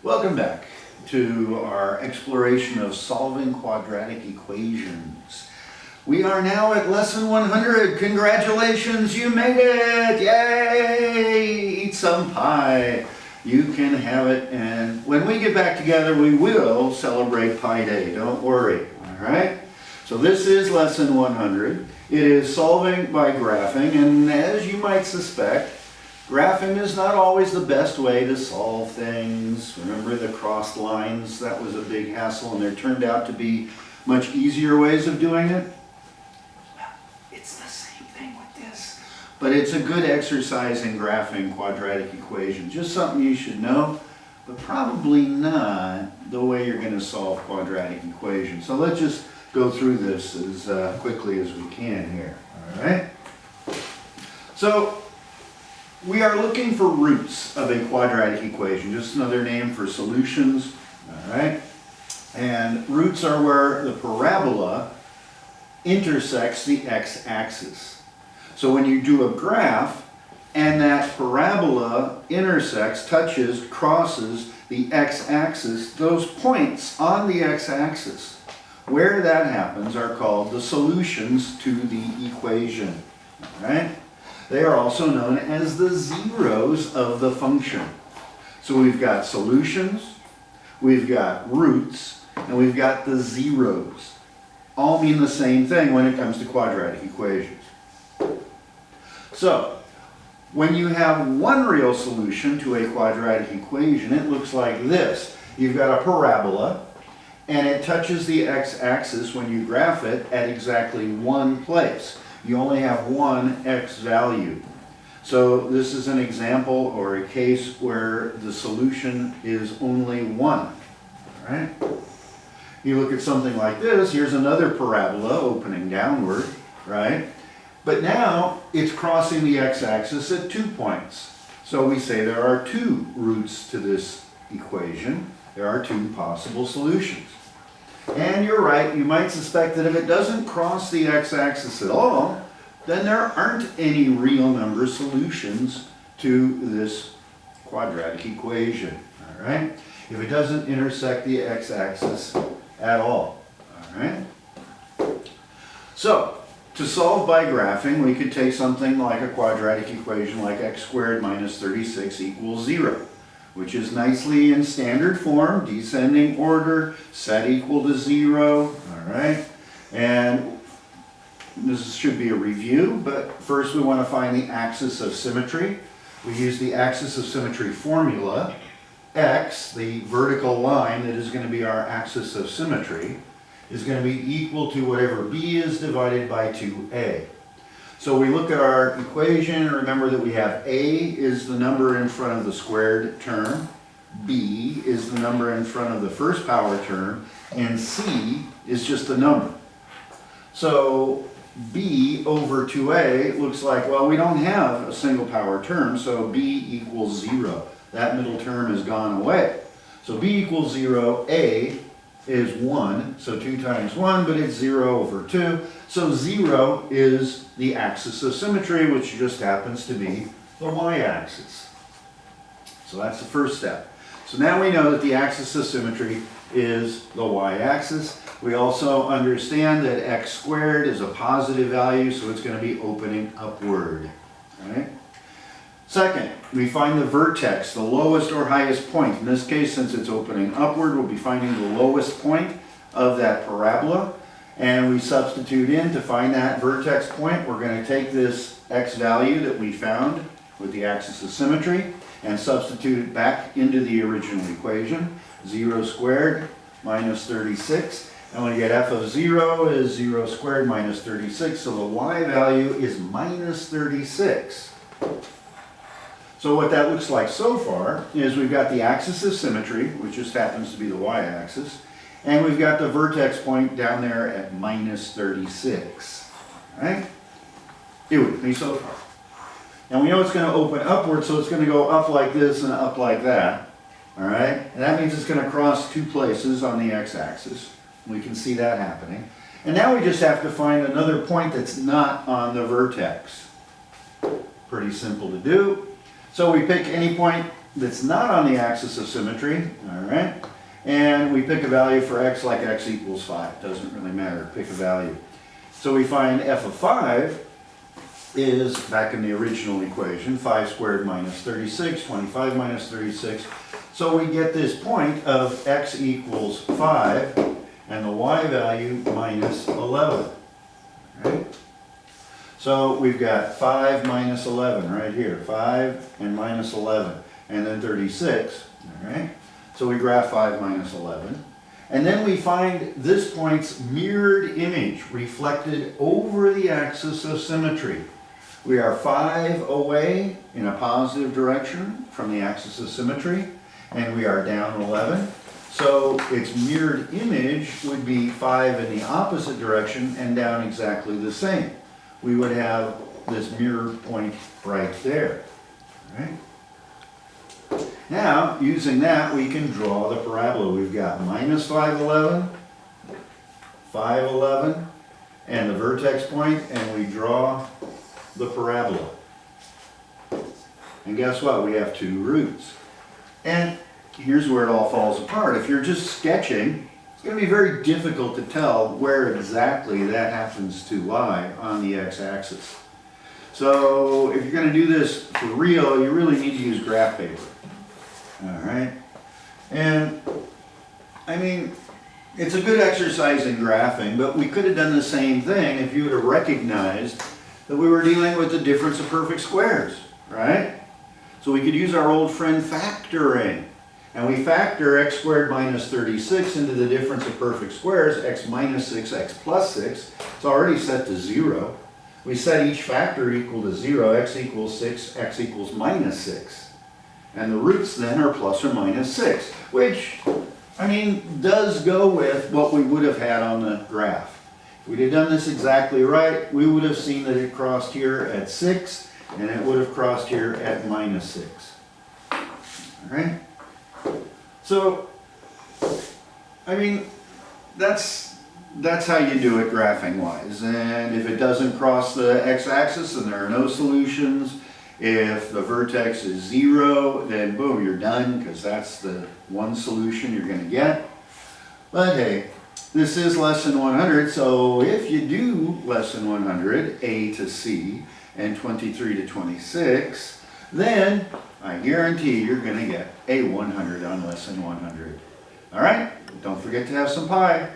Welcome back to our exploration of solving quadratic equations. We are now at lesson 100. Congratulations, you made it! Yay! Eat some pie. You can have it, and when we get back together, we will celebrate Pi Day. Don't worry, all right? So this is lesson 100. It is solving by graphing, and as you might suspect, graphing is not always the best way to solve things. Remember the crossed lines? That was a big hassle, and there turned out to be much easier ways of doing it. Well, it's the same thing with this. But it's a good exercise in graphing quadratic equations. Just something you should know, but probably not the way you're going to solve quadratic equations. So let's just go through this as quickly as we can here. All right? So we are looking for roots of a quadratic equation, just another name for solutions, all right? And roots are where the parabola intersects the x-axis. So when you do a graph and that parabola intersects, touches, crosses the x-axis, those points on the x-axis where that happens are called the solutions to the equation, all right? They are also known as the zeros of the function. So we've got solutions, we've got roots, and we've got the zeros. All mean the same thing when it comes to quadratic equations. So, when you have one real solution to a quadratic equation, it looks like this. You've got a parabola, and it touches the x-axis when you graph it at exactly one place. You only have one x value. So this is an example or a case where the solution is only one. All right? You look at something like this, here's another parabola opening downward, right? But now it's crossing the x-axis at 2 points. So we say there are two roots to this equation. There are two possible solutions. And you're right, you might suspect that if it doesn't cross the x-axis at all, then there aren't any real number solutions to this quadratic equation, all right? If it doesn't intersect the x-axis at all right? So, to solve by graphing, we could take something like a quadratic equation like x squared minus 36 equals 0. Which is nicely in standard form, descending order, set equal to 0, all right? And this should be a review, but first we want to find the axis of symmetry. We use the axis of symmetry formula. X, the vertical line that is going to be our axis of symmetry, is going to be equal to whatever b is divided by 2a. So we look at our equation and remember that we have a is the number in front of the squared term, b is the number in front of the first power term, and c is just a number. So b over 2a looks like, well, we don't have a single power term, so b equals 0. That middle term has gone away. So b equals 0, a is 1, so 2 times 1, but it's 0 over 2. So 0 is the axis of symmetry, which just happens to be the y-axis. So that's the first step. So now we know that the axis of symmetry is the y-axis. We also understand that x squared is a positive value, so it's going to be opening upward. Right? Second, we find the vertex, the lowest or highest point. In this case, since it's opening upward, we'll be finding the lowest point of that parabola. And we substitute in to find that vertex point. We're going to take this x value that we found with the axis of symmetry and substitute it back into the original equation. 0 squared minus 36. And we get f of 0 is 0 squared minus 36. So the y value is minus 36. So what that looks like so far is we've got the axis of symmetry, which just happens to be the y-axis, and we've got the vertex point down there at minus 36. All right? You with me so far? And we know it's going to open upward, so it's going to go up like this and up like that. All right? And that means it's going to cross two places on the x-axis. We can see that happening. And now we just have to find another point that's not on the vertex. Pretty simple to do. So we pick any point that's not on the axis of symmetry, all right? And we pick a value for x like x equals 5. Doesn't really matter, pick a value. So we find f of 5 is, back in the original equation, 5 squared minus 36, 25 minus 36. So we get this point of x equals 5 and the y value minus 11, right? So we've got 5 minus 11 right here, 5 and minus 11, and then 36, all right? So we graph 5 minus 11. And then we find this point's mirrored image reflected over the axis of symmetry. We are 5 away in a positive direction from the axis of symmetry, and we are down 11. So its mirrored image would be 5 in the opposite direction and down exactly the same. We would have this mirror point right there, right? Now, using that, we can draw the parabola. We've got minus 511, 511, and the vertex point, and we draw the parabola. And guess what? We have two roots. And here's where it all falls apart. If you're just sketching, it's going to be very difficult to tell where exactly that happens to lie on the x-axis. So if you're going to do this for real, you really need to use graph paper. All right? And, I mean, it's a good exercise in graphing, but we could have done the same thing if you would have recognized that we were dealing with the difference of perfect squares, right? So we could use our old friend factoring. And we factor x squared minus 36 into the difference of perfect squares, x minus 6, x plus 6. It's already set to 0. We set each factor equal to 0, x equals 6, x equals minus 6. And the roots then are plus or minus 6, which, I mean, does go with what we would have had on the graph. If we'd have done this exactly right, we would have seen that it crossed here at 6, and it would have crossed here at minus 6. All right? So, I mean, that's how you do it graphing-wise. And if it doesn't cross the x-axis, then there are no solutions. If the vertex is 0, then boom, you're done, because that's the one solution you're going to get. But hey, this is lesson 100, so if you do lesson 100, A to C, and 23 to 26, then I guarantee you're going to get a 100 on lesson 100. All right? Don't forget to have some pie.